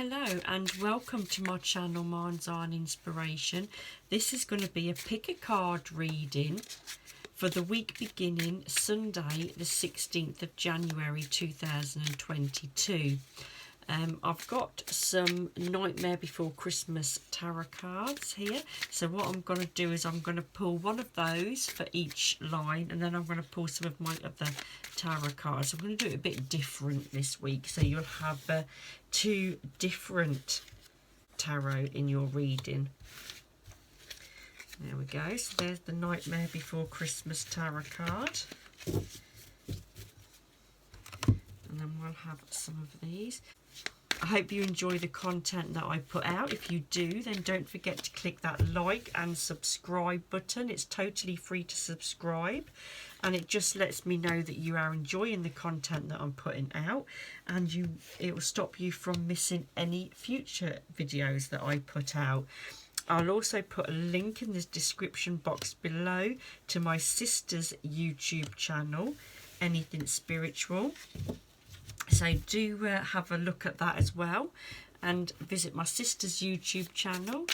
Hello and welcome to my channel Mind's Eye Inspiration. This is going to be a pick a card reading for the week beginning Sunday the 16th of January 2022. I've got some Nightmare Before Christmas tarot cards here. So what I'm going to do is I'm going to pull one of those for each line, and then I'm going to pull some of my other tarot cards. I'm going to do it a bit different this week, so you'll have two different tarot in your reading. There we go. So there's the Nightmare Before Christmas tarot card. And then we'll have some of these. I hope you enjoy the content that I put out. If you do, then don't forget to click that like and subscribe button. It's totally free to subscribe, and it just lets me know that you are enjoying the content that I'm putting out, and it will stop you from missing any future videos that I put out. I'll also put a link in the description box below to my sister's YouTube channel, Anything Spiritual. So do have a look at that as well, and visit my sister's YouTube channel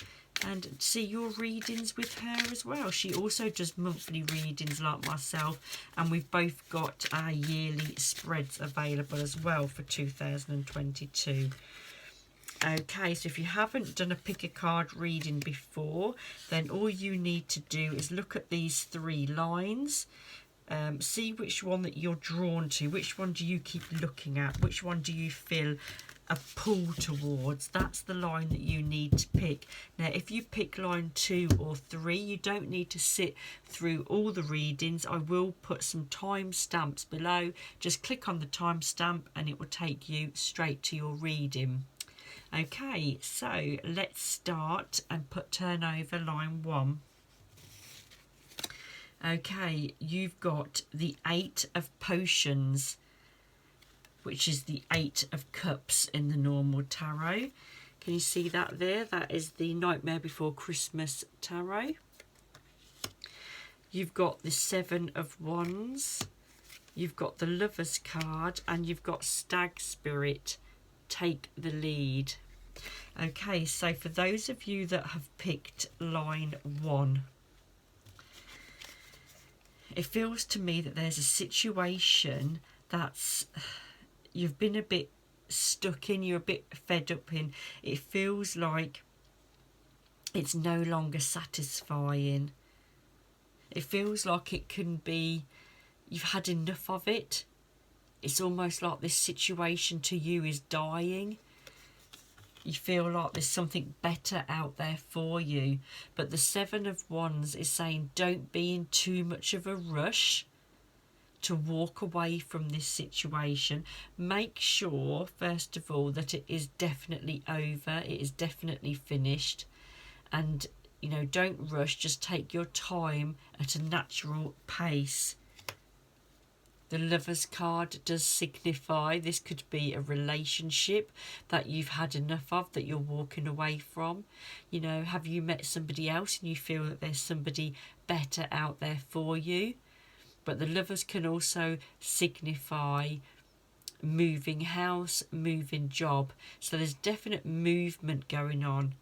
and see your readings with her as well. She also does monthly readings like myself, and we've both got our yearly spreads available as well for 2022. Okay, so if you haven't done a pick a card reading before, then all you need to do is look at these three lines. See which one that you're drawn to, which one do you keep looking at, which one do you feel a pull towards. That's the line that you need to pick. Now if you pick line 2 or 3, you don't need to sit through all the readings. I will put some timestamps below. Just click on the timestamp and it will take you straight to your reading. Okay, so let's start and turn over line 1. Okay, you've got the 8 of Potions, which is the 8 of Cups in the normal tarot. Can you see that there? That is the Nightmare Before Christmas tarot. You've got the 7 of Wands. You've got the Lover's card, and you've got Stag Spirit, Take the Lead. Okay, so for those of you that have picked line 1, it feels to me that there's a situation that's you've been a bit stuck in, you're a bit fed up in. It feels like it's no longer satisfying. It feels like it can be, you've had enough of it. It's almost like this situation to you is dying. You feel like there's something better out there for you. But the 7 of Wands is saying don't be in too much of a rush to walk away from this situation. Make sure, first of all, that it is definitely over. It is definitely finished. And, you know, don't rush. Just take your time at a natural pace. The Lover's card does signify this could be a relationship that you've had enough of, that you're walking away from. You know, have you met somebody else and you feel that there's somebody better out there for you? But the Lovers can also signify moving house, moving job. So there's definite movement going on.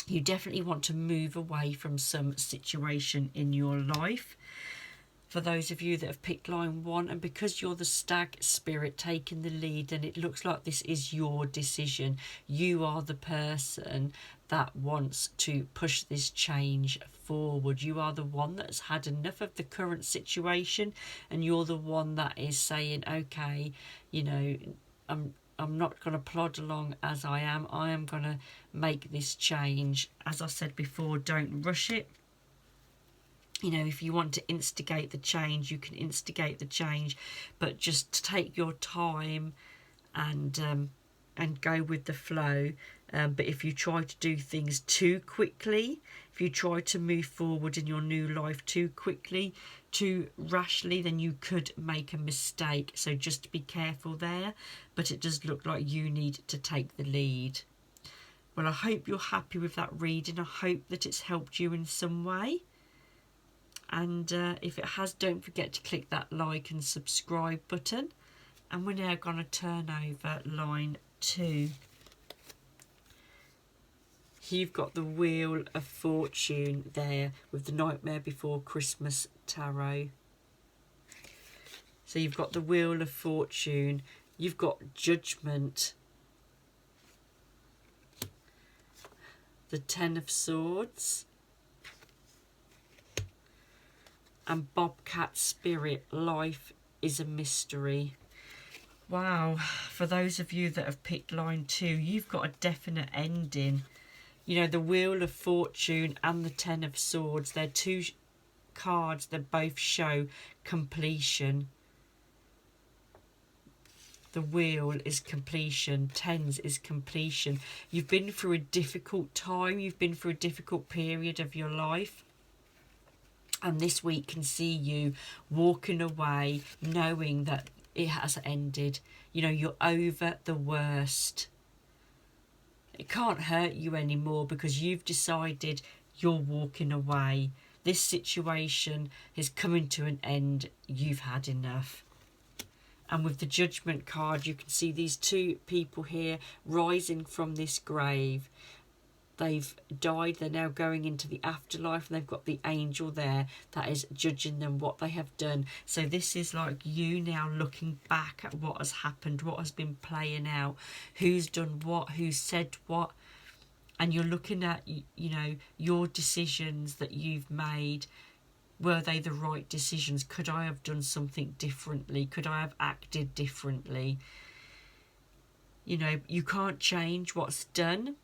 You definitely want to move away from some situation in your life. For those of you that have picked line 1, and because you're the Stag Spirit taking the lead, then it looks like this is your decision. You are the person that wants to push this change forward. You are the one that's had enough of the current situation, and you're the one that is saying, okay, you know, I'm not going to plod along as I am. I am going to make this change. As I said before, don't rush it. You know, if you want to instigate the change, you can instigate the change, but just take your time and go with the flow. But if you try to do things too quickly, if you try to move forward in your new life too quickly, too rashly, then you could make a mistake. So just be careful there. But it does look like you need to take the lead. Well, I hope you're happy with that reading. I hope that it's helped you in some way. And if it has, don't forget to click that like and subscribe button. And we're now going to turn over line 2. You've got the Wheel of Fortune there with the Nightmare Before Christmas tarot. So you've got the Wheel of Fortune, you've got Judgment, the Ten of Swords, and Bobcat Spirit, Life is a Mystery. Wow, for those of you that have picked line 2, you've got a definite ending. You know, the Wheel of Fortune and the Ten of Swords, they're two cards that both show completion. The Wheel is completion, Tens is completion. You've been through a difficult time, you've been through a difficult period of your life. And this week can see you walking away knowing that it has ended. You know, you're over the worst. It can't hurt you anymore because you've decided you're walking away. This situation is coming to an end. You've had enough. And with the Judgment card, you can see these two people here rising from this grave. They've died, they're now going into the afterlife, and they've got the angel there that is judging them, what they have done. So this is like you now looking back at what has happened, what has been playing out, who's done what, who's said what, and you're looking at, you know, your decisions that you've made. Were they the right decisions? Could I have done something differently? Could I have acted differently? You know, you can't change what's done.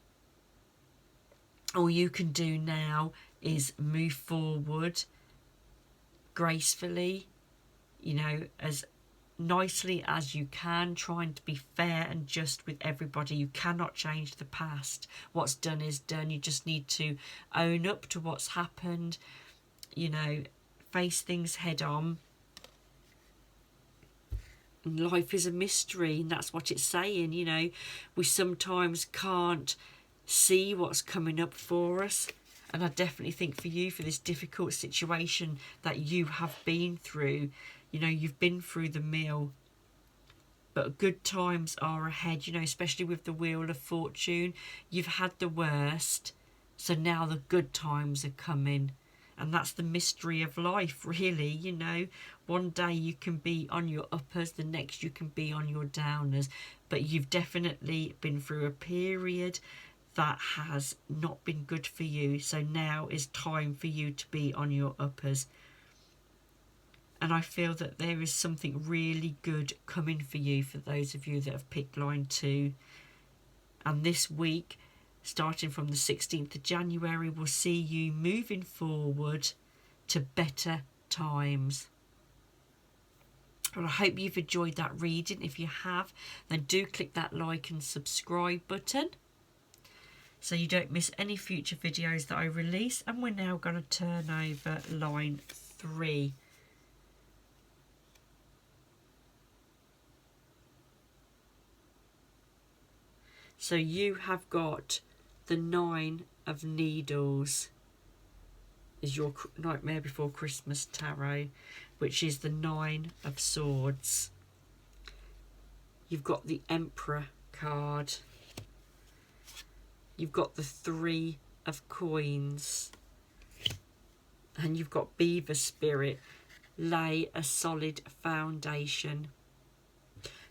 All you can do now is move forward gracefully, you know, as nicely as you can, trying to be fair and just with everybody. You cannot change the past. What's done is done. You just need to own up to what's happened, you know, face things head on. And life is a mystery, and that's what it's saying, you know. We sometimes can't see what's coming up for us, and I definitely think for you, for this difficult situation that you have been through, you know, you've been through the mill, but good times are ahead, you know, especially with the Wheel of Fortune. You've had the worst, so now the good times are coming. And that's the mystery of life, really, you know. One day you can be on your uppers, the next you can be on your downers, but you've definitely been through a period that has not been good for you. So now is time for you to be on your uppers. And I feel that there is something really good coming for you, for those of you that have picked line 2. And this week, starting from the 16th of January, we'll see you moving forward to better times. Well, I hope you've enjoyed that reading. If you have, then do click that like and subscribe button so you don't miss any future videos that I release. And we're now going to turn over line 3. So you have got the 9 of Needles is your Nightmare Before Christmas tarot, which is the 9 of Swords. You've got the Emperor card. You've got the 3 of Coins. And you've got Beaver Spirit, lay a solid foundation.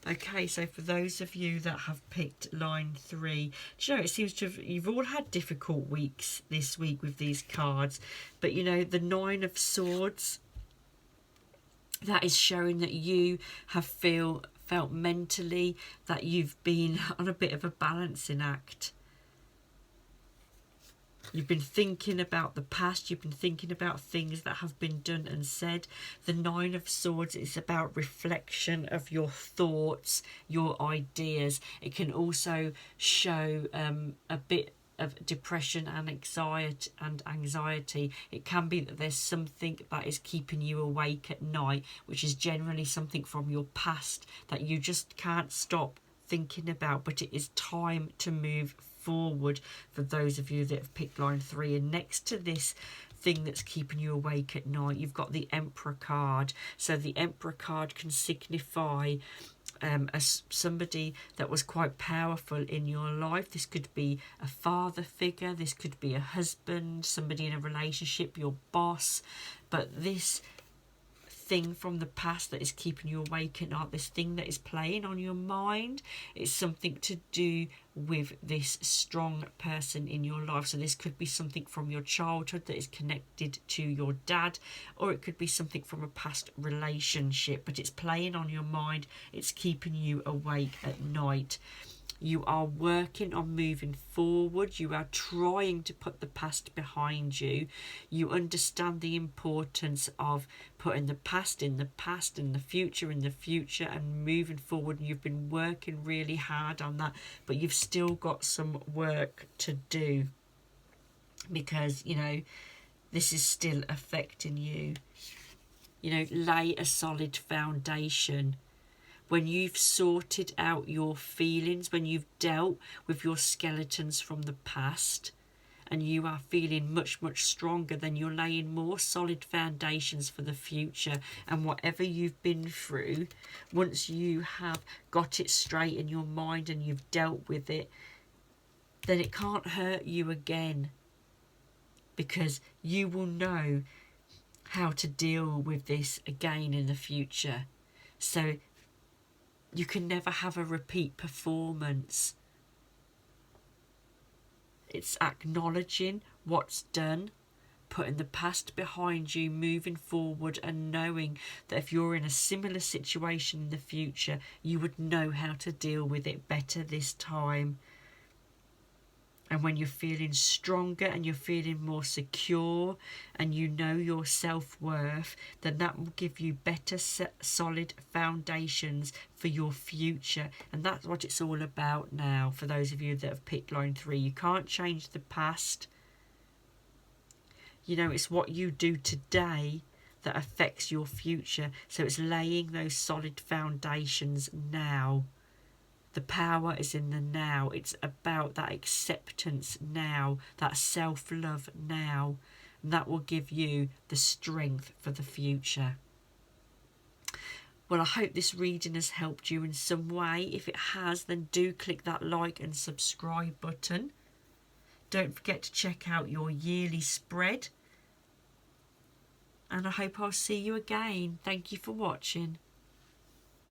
Okay, so for those of you that have picked line 3, do you know, it seems to have, you've all had difficult weeks this week with these cards, but you know, the 9 of Swords, that is showing that you have felt mentally that you've been on a bit of a balancing act. You've been thinking about the past. You've been thinking about things that have been done and said. The 9 of Swords is about reflection of your thoughts, your ideas. It can also show a bit of depression and anxiety. It can be that there's something that is keeping you awake at night, which is generally something from your past that you just can't stop thinking about. But it is time to move forward for those of you that have picked line 3. And next to this thing that's keeping you awake at night, you've got the Emperor card. So the Emperor card can signify somebody that was quite powerful in your life. This could be a father figure, this could be a husband, somebody in a relationship, your boss. But this thing from the past that is keeping you awake at night, this thing that is playing on your mind, it's something to do with this strong person in your life. So this could be something from your childhood that is connected to your dad, or it could be something from a past relationship, but it's playing on your mind, it's keeping you awake at night. You are working on moving forward. You are trying to put the past behind you. You understand the importance of putting the past in the past and the future in the future and moving forward. And you've been working really hard on that, but you've still got some work to do because, you know, this is still affecting you. You know, lay a solid foundation. When you've sorted out your feelings, when you've dealt with your skeletons from the past, and you are feeling much, much stronger, then you're laying more solid foundations for the future. And whatever you've been through, once you have got it straight in your mind and you've dealt with it, then it can't hurt you again, because you will know how to deal with this again in the future. So you can never have a repeat performance. It's acknowledging what's done, putting the past behind you, moving forward, and knowing that if you're in a similar situation in the future, you would know how to deal with it better this time. And when you're feeling stronger and you're feeling more secure and you know your self-worth, then that will give you better solid foundations for your future. And that's what it's all about now for those of you that have picked line 3. You can't change the past. You know, it's what you do today that affects your future. So it's laying those solid foundations now. The power is in the now. It's about that acceptance now, that self-love now. And that will give you the strength for the future. Well, I hope this reading has helped you in some way. If it has, then do click that like and subscribe button. Don't forget to check out your yearly spread. And I hope I'll see you again. Thank you for watching.